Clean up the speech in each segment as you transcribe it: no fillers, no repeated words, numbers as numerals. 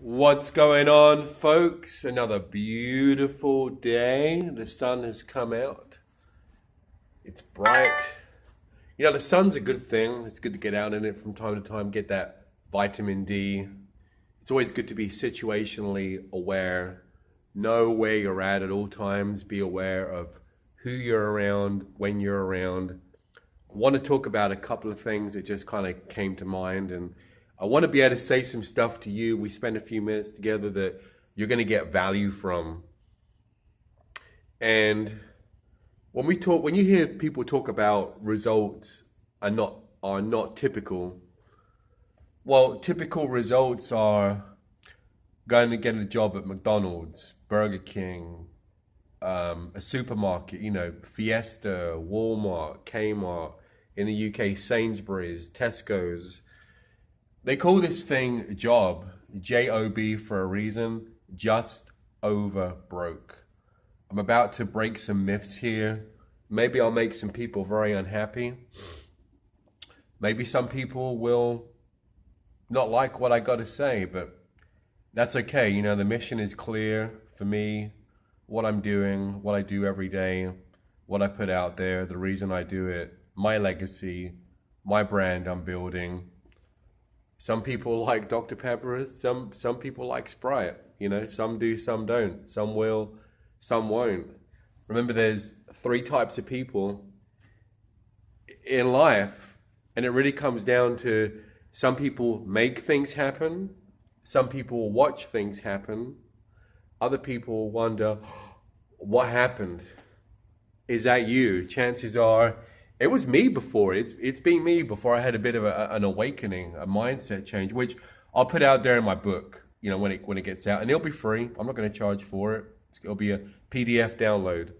What's going on, folks? Another beautiful day. The sun has come out. It's bright. You know, the sun's a good thing. It's good to get out in it from time to time, get that vitamin D. It's always good to be situationally aware, know where you're at all times, be aware of who you're around, when you're around. I want to talk about a couple of things that just kind of came to mind, and I want to be able to say some stuff to you. We spend a few minutes together that you're going to get value from. And when you hear people talk about results are not typical. Well, typical results are going to get a job at McDonald's, Burger King, a supermarket, Fiesta, Walmart, Kmart, in the UK, Sainsbury's, Tesco's. They call this thing a job, J-O-B, for a reason, just over broke. I'm about to break some myths here. Maybe I'll make some people very unhappy. Maybe some people will not like what I got to say, but that's okay. You know, the mission is clear for me, what I'm doing, what I do every day, what I put out there, the reason I do it, my legacy, my brand I'm building. Some people like Dr. Pepper, some people like Sprite, some do, some don't, some will, some won't. Remember, there's three types of people in life, and it really comes down to some people make things happen, some people watch things happen, other people wonder, what happened? Is that you? Chances are, it was me before. It's been me before I had a bit of an awakening, a mindset change, which I'll put out there in my book, when it gets out, and it'll be free. I'm not going to charge for it. It'll be a PDF download.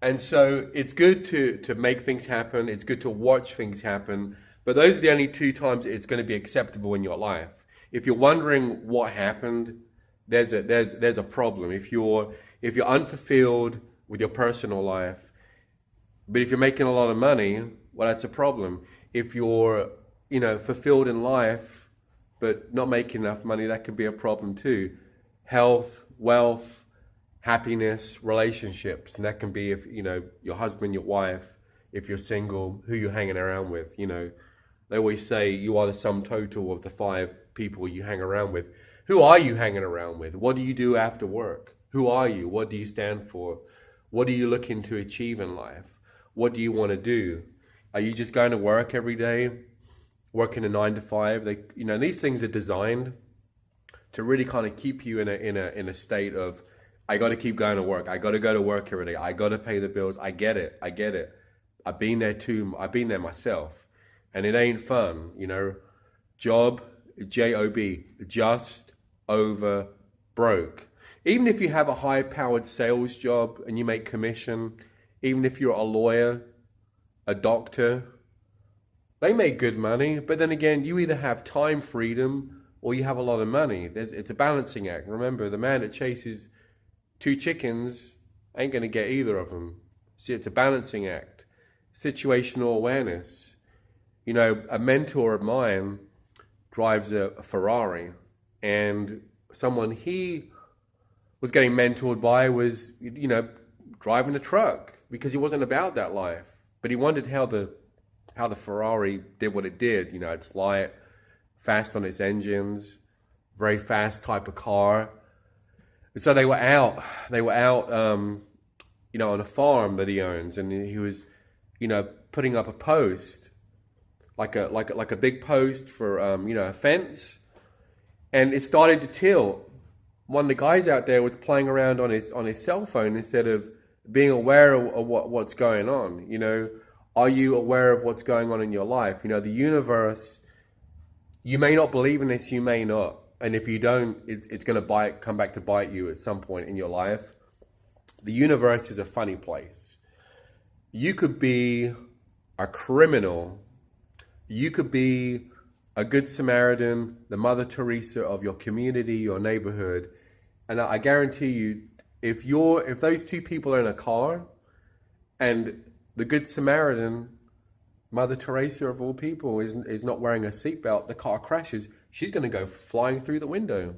And so it's good to make things happen. It's good to watch things happen. But those are the only two times it's going to be acceptable in your life. If you're wondering what happened, there's a problem. If you're unfulfilled with your personal life, but if you're making a lot of money, well, that's a problem. If you're, fulfilled in life, but not making enough money, that could be a problem too. Health, wealth, happiness, relationships, and that can be if, your husband, your wife, if you're single, who you're hanging around with. They always say you are the sum total of the 5 people you hang around with. Who are you hanging around with? What do you do after work? Who are you? What do you stand for? What are you looking to achieve in life? What do you want to do? Are you just going to work every day, working a 9 to 5? These things are designed to really kind of keep you in a state of, I got to keep going to work. I got to go to work every day. I got to pay the bills. I get it. I've been there too. I've been there myself, and it ain't fun. Job, J-O-B, just over broke. Even if you have a high-powered sales job and you make commission, even if you're a lawyer, a doctor, they make good money. But then again, you either have time freedom or you have a lot of money. It's a balancing act. Remember, the man that chases 2 chickens ain't going to get either of them. See, it's a balancing act. Situational awareness. A mentor of mine drives a Ferrari, and someone he was getting mentored by was, driving a truck, because he wasn't about that life. But he wondered how the Ferrari did what it did. It's light, fast on its engines, very fast type of car. And so they were out on a farm that he owns, and he was, putting up a post, like a big post for, a fence, and it started to tilt. One of the guys out there was playing around on his cell phone instead of being aware of what's going on. Are you aware of what's going on in your life? The universe, you may not believe in this, you may not. And if you don't, it's going to come back to bite you at some point in your life. The universe is a funny place. You could be a criminal. You could be a good Samaritan, the Mother Teresa of your community, your neighborhood. And I guarantee you, if those 2 people are in a car, and the Good Samaritan, Mother Teresa of all people, is not wearing a seatbelt, the car crashes, she's going to go flying through the window.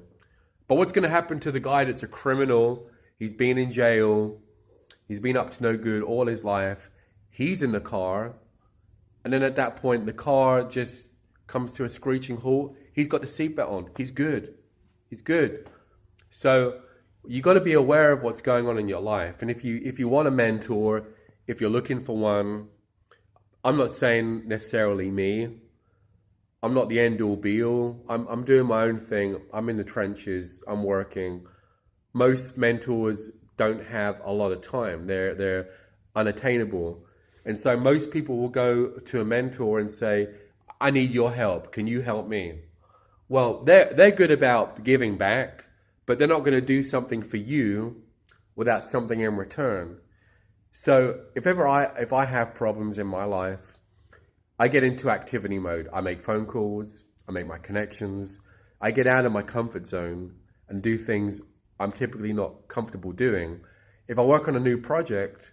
But what's going to happen to the guy that's a criminal? He's been in jail. He's been up to no good all his life. He's in the car. And then at that point, the car just comes to a screeching halt. He's got the seatbelt on. He's good. He's good. So you got to be aware of what's going on in your life. And if you want a mentor, if you're looking for one, I'm not saying necessarily me. I'm not the end all be all. I'm doing my own thing. I'm in the trenches. I'm working. Most mentors don't have a lot of time. They're unattainable. And so most people will go to a mentor and say, I need your help. Can you help me? Well, they're good about giving back, but they're not going to do something for you without something in return. So if I have problems in my life, I get into activity mode. I make phone calls, I make my connections, I get out of my comfort zone and do things I'm typically not comfortable doing. If I work on a new project,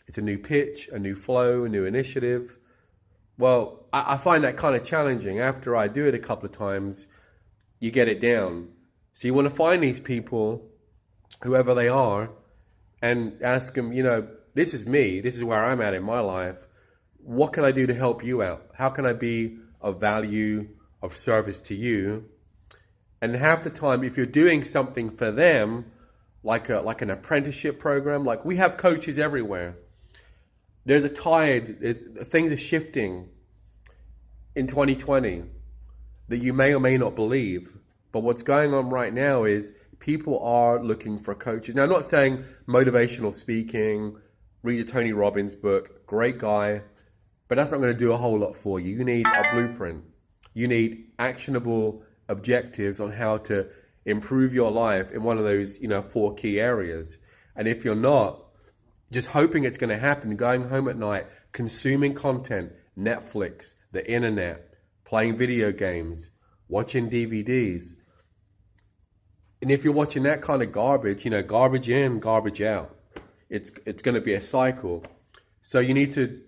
it's a new pitch, a new flow, a new initiative. Well, I find that kind of challenging. After I do it a couple of times, you get it down. So you want to find these people, whoever they are, and ask them, this is me. This is where I'm at in my life. What can I do to help you out? How can I be of value, of service to you? And half the time, if you're doing something for them, like an apprenticeship program, like we have coaches everywhere. There's a tide, things are shifting in 2020 that you may or may not believe. But what's going on right now is people are looking for coaches. Now, I'm not saying motivational speaking, read a Tony Robbins book, great guy, but that's not going to do a whole lot for you. You need a blueprint. You need actionable objectives on how to improve your life in one of those, 4 key areas. And if you're not, just hoping it's going to happen, going home at night, consuming content, Netflix, the internet, playing video games, watching DVDs. And if you're watching that kind of garbage, garbage in, garbage out, it's going to be a cycle. So you need to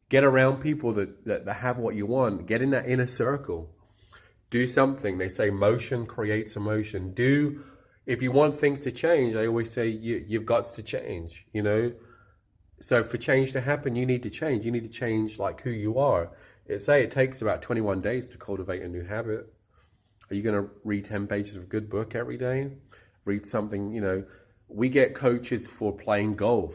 get around people that have what you want. Get in that inner circle. Do something. They say motion creates emotion. If you want things to change, I always say you've got to change, So for change to happen, you need to change. You need to change like who you are. It takes about 21 days to cultivate a new habit. Are you going to read 10 pages of a good book every day? Read something, We get coaches for playing golf.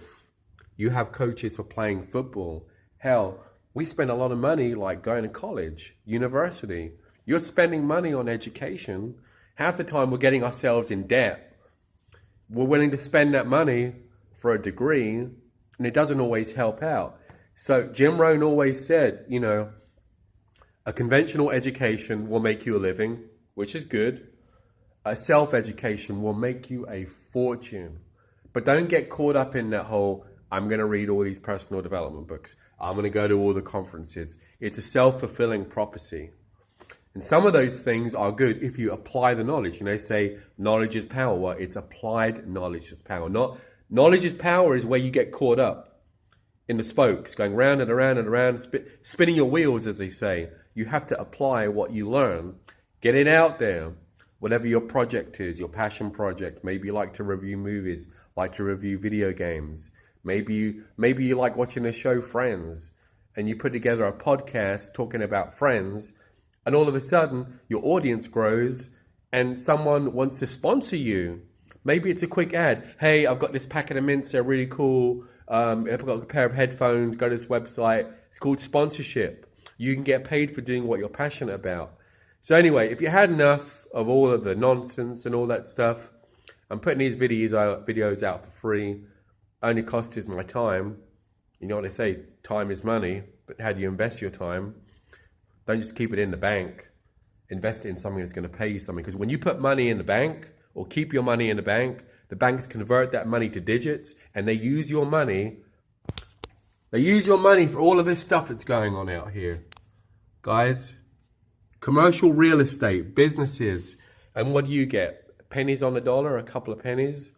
You have coaches for playing football. Hell, we spend a lot of money like going to college, university. You're spending money on education. Half the time we're getting ourselves in debt. We're willing to spend that money for a degree, and it doesn't always help out. So Jim Rohn always said, a conventional education will make you a living, which is good. A self-education will make you a fortune. But don't get caught up in that whole, I'm going to read all these personal development books. I'm going to go to all the conferences. It's a self-fulfilling prophecy. And some of those things are good if you apply the knowledge. They say knowledge is power. Well, it's applied knowledge is power. Not knowledge is power is where you get caught up in the spokes, going round and around and around, spinning your wheels, as they say. You have to apply what you learn. Get it out there. Whatever your project is, your passion project. Maybe you like to review movies, like to review video games. Maybe you like watching the show Friends, and you put together a podcast talking about Friends, and all of a sudden your audience grows and someone wants to sponsor you. Maybe it's a quick ad. Hey, I've got this packet of mints, they're really cool. I've got a pair of headphones, go to this website. It's called sponsorship. You can get paid for doing what you're passionate about. So anyway, if you had enough of all of the nonsense and all that stuff, I'm putting these videos out for free. Only cost is my time. You know what they say, time is money, but how do you invest your time? Don't just keep it in the bank. Invest it in something that's going to pay you something. Because when you put money in the bank or keep your money in the banks convert that money to digits, and they use your money. They use your money for all of this stuff that's going on out here. Guys, commercial real estate, businesses, and what do you get? Pennies on the dollar, a couple of pennies.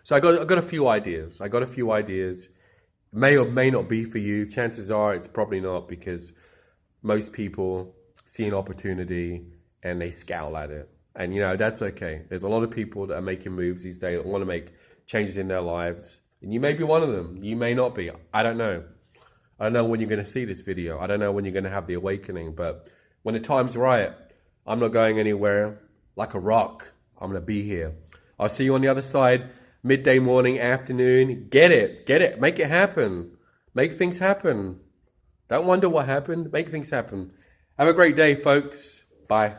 So I got a few ideas. May or may not be for you. Chances are it's probably not, because most people see an opportunity and they scowl at it. And, you know, that's okay. There's a lot of people that are making moves these days that want to make changes in their lives. And you may be one of them. You may not be. I don't know. I don't know when you're going to see this video. I don't know when you're going to have the awakening. But when the time's right, I'm not going anywhere. Like a rock, I'm going to be here. I'll see you on the other side. Midday, morning, afternoon. Get it. Get it. Make it happen. Make things happen. Don't wonder what happened. Make things happen. Have a great day, folks. Bye.